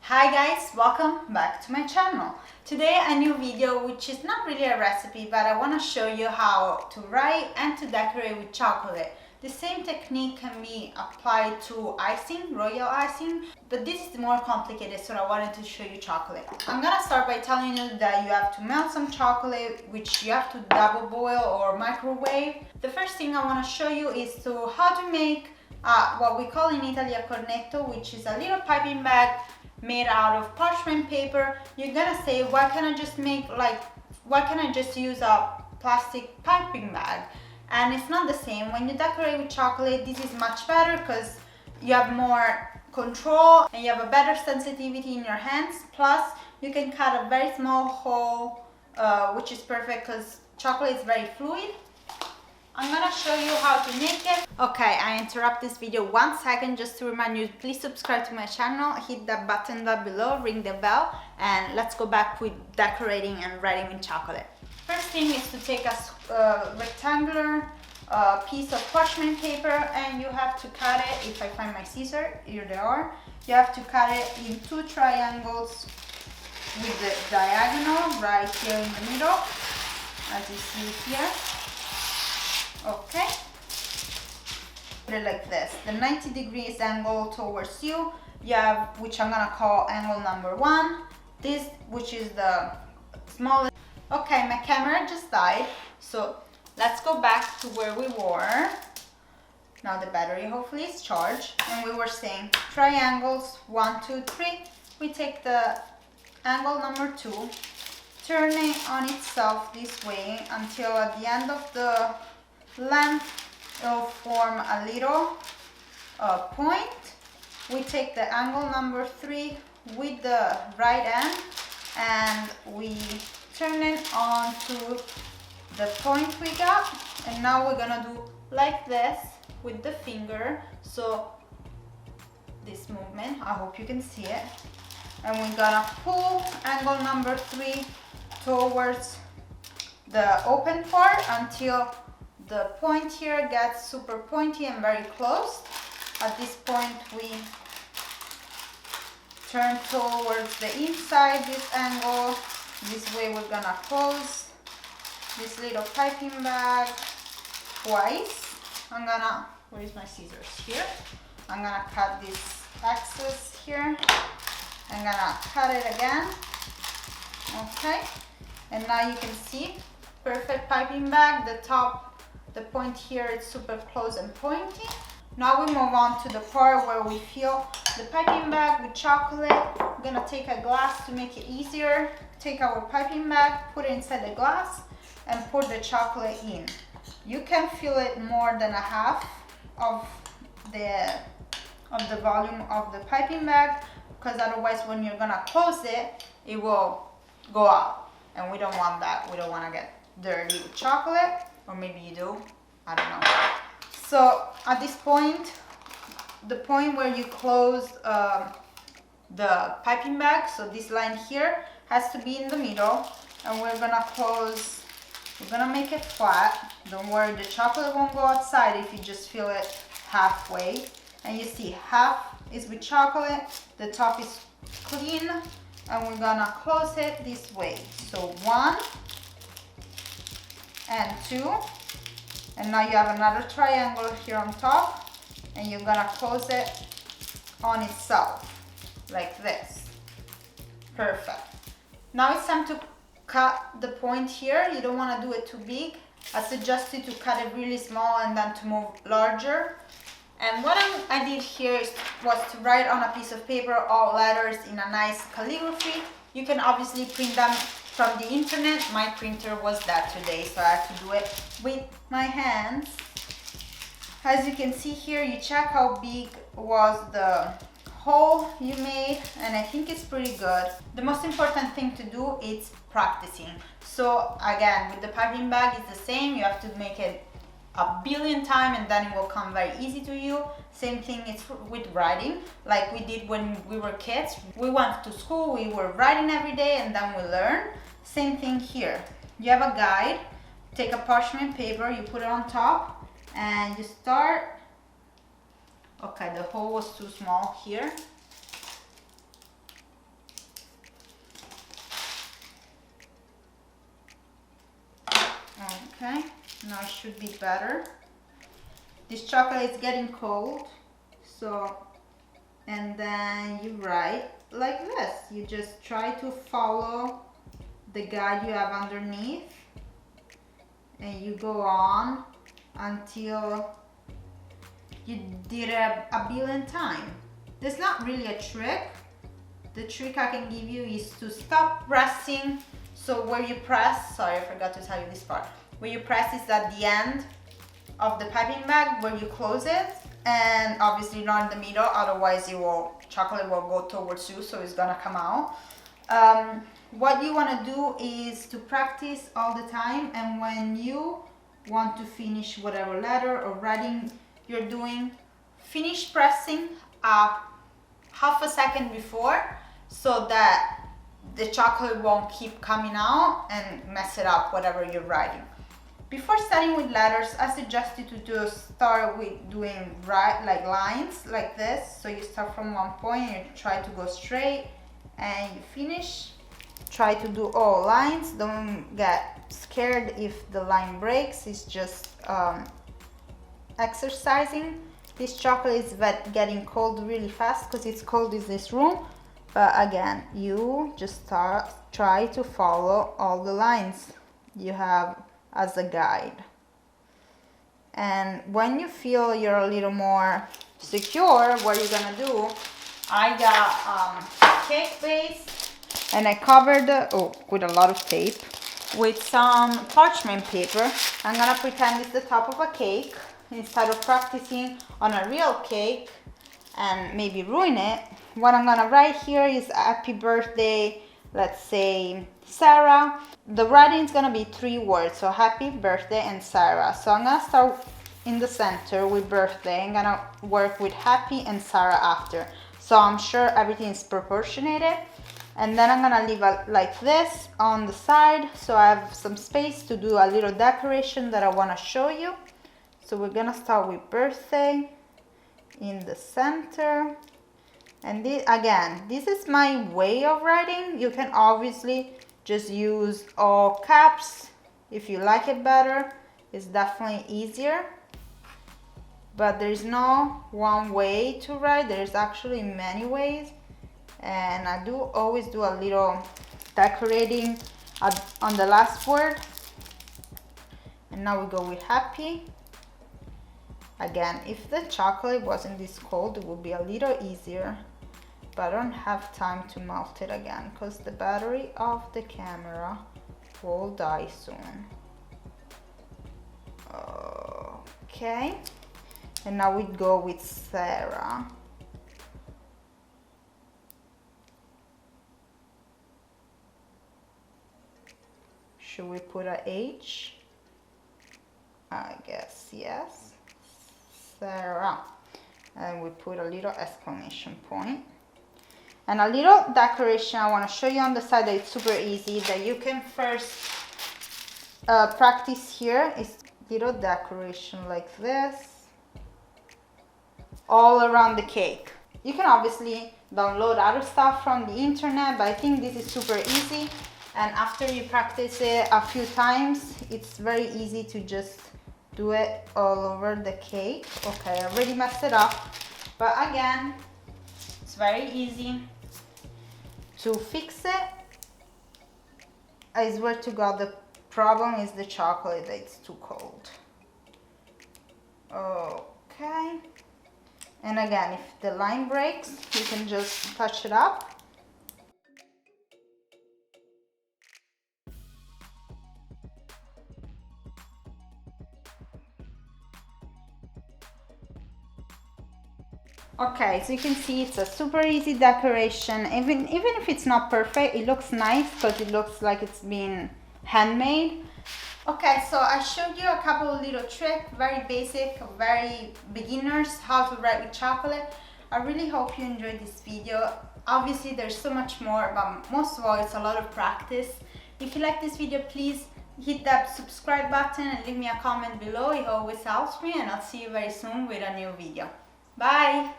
Hi guys, welcome back to my channel. Today a new video which is not really a recipe, but I want to show you how to write and to decorate with chocolate. The same technique can be applied to icing, royal icing, but this is more complicated, so I wanted to show you chocolate. I'm gonna start by telling you that you have to melt some chocolate, which you have to double boil or microwave. The first thing I want to show you is how to make what we call in Italy a cornetto, which is a little piping bag made out of parchment paper. You're gonna say, why can't I just use a plastic piping bag? And it's not the same. When you decorate with chocolate, this is much better because you have more control and you have a better sensitivity in your hands. Plus you can cut a very small hole, which is perfect because chocolate is very fluid. I'm gonna show you how to make it. Okay, I interrupt this video 1 second just to remind you, please subscribe to my channel, hit that button down below, ring the bell, and let's go back with decorating and writing with chocolate. First thing is to take a rectangular piece of parchment paper, and you have to cut it. If I find my scissors, here they are. You have to cut it in 2 triangles with the diagonal right here in the middle, as you see here. Okay, put it like this. The 90 degrees angle towards you have, which I'm gonna call angle number 1. This, which is the smallest. Okay, my camera just died, so let's go back to where we were. Now the battery hopefully is charged, and we were saying triangles 1, 2, 3. We take the angle number 2, turn it on itself this way until at the end of the length it will form a little point. We take the angle number 3 with the right end and we turn it on to the point we got, and now we're gonna do like this with the finger. So this movement, I hope you can see it, and we're gonna pull angle number 3 towards the open part until the point here gets super pointy and very close. At this point we turn towards the inside this angle. This way we're gonna close this little piping bag twice. Where is my scissors? Here. I'm gonna cut this excess here. I'm gonna cut it again. Okay, and now you can see perfect piping bag. The point here is super close and pointy. Now we move on to the part where we fill the piping bag with chocolate. I'm gonna take a glass to make it easier. Take our piping bag, put it inside the glass, and pour the chocolate in. You can fill it more than a half of the volume of the piping bag, because otherwise when you're gonna close it, it will go out, and we don't want that. We don't want to get dirty with chocolate. Or maybe you do, I don't know. So at this point, the point where you close the piping bag, so this line here has to be in the middle, and we're gonna make it flat. Don't worry, the chocolate won't go outside if you just fill it halfway. And you see, half is with chocolate, the top is clean, and we're gonna close it this way. So 1 and 2, and now you have another triangle here on top, and you're gonna close it on itself like this. Perfect. Now it's time to cut the point here. You don't want to do it too big. I suggest you to cut it really small and then to move larger. And what I did here was to write on a piece of paper all letters in a nice calligraphy. You can obviously print them from the internet. My printer was dead today, so I had to do it with my hands. As you can see here, you check how big was the hole you made, and I think it's pretty good. The most important thing to do is practicing. So again, with the piping bag, it's the same. You have to make it a billion times and then it will come very easy to you. Same thing is with writing, like we did when we were kids. We went to school, we were writing every day, and then we learned. Same thing here. You have a guide, take a parchment paper, you put it on top, and you start. Okay, the hole was too small here. Okay, now it should be better. This chocolate is getting cold, so, and then you write like this. You just try to follow the guide you have underneath, and you go on until you did it a billion times. There's not really a trick. The trick I can give you is to stop pressing. So where you press, sorry I forgot to tell you this part, where you press is at the end of the piping bag where you close it, and obviously not in the middle, otherwise chocolate will go towards you, so it's gonna come out. What you want to do is to practice all the time, and when you want to finish whatever letter or writing you're doing, finish pressing half a second before, so that the chocolate won't keep coming out and mess it up whatever you're writing. Before starting with letters, I suggest you to start with doing like lines like this. So you start from one point and you try to go straight and you finish. Try to do all lines. Don't get scared if the line breaks. It's just exercising. This chocolate is getting cold really fast because it's cold in this room. But again, you just try to follow all the lines you have as a guide. And when you feel you're a little more secure, what you're gonna do, I got cake base and I covered with a lot of tape with some parchment paper. I'm gonna pretend it's the top of a cake instead of practicing on a real cake and maybe ruin it. What I'm gonna write here is happy birthday, let's say Sarah. The writing is gonna be 3 words, so happy birthday and Sarah. So I'm gonna start in the center with birthday. I'm gonna work with happy and Sarah after. So I'm sure everything is proportionated. And then I'm gonna leave it like this on the side, so I have some space to do a little decoration that I wanna show you. So we're gonna start with birthday in the center. And this is my way of writing. You can obviously just use all caps if you like it better. It's definitely easier. But there's no one way to write. There's actually many ways. And I always do a little decorating on the last word. And now we go with happy. Again, if the chocolate wasn't this cold, it would be a little easier, but I don't have time to melt it again because the battery of the camera will die soon. Okay, and now we go with Sarah. Should we put a H? I guess yes. Sarah, and we put a little exclamation point and a little decoration I want to show you on the side that it's super easy, that you can first practice here. Is little decoration like this all around the cake. You can obviously download other stuff from the internet, but I think this is super easy, and after you practice it a few times, it's very easy to just do it all over the cake. Okay, I already messed it up, but again, it's very easy to fix it. I swear to God, the problem is the chocolate, that it's too cold. Okay, and again, if the line breaks, you can just touch it up. Okay, so you can see it's a super easy decoration. Even if it's not perfect, it looks nice because it looks like it's been handmade. Okay, so I showed you a couple of little tricks, very basic, very beginners, how to write with chocolate. I really hope you enjoyed this video. Obviously there's so much more, but most of all it's a lot of practice. If you like this video, please hit that subscribe button and leave me a comment below. It always helps me, and I'll see you very soon with a new video. Bye!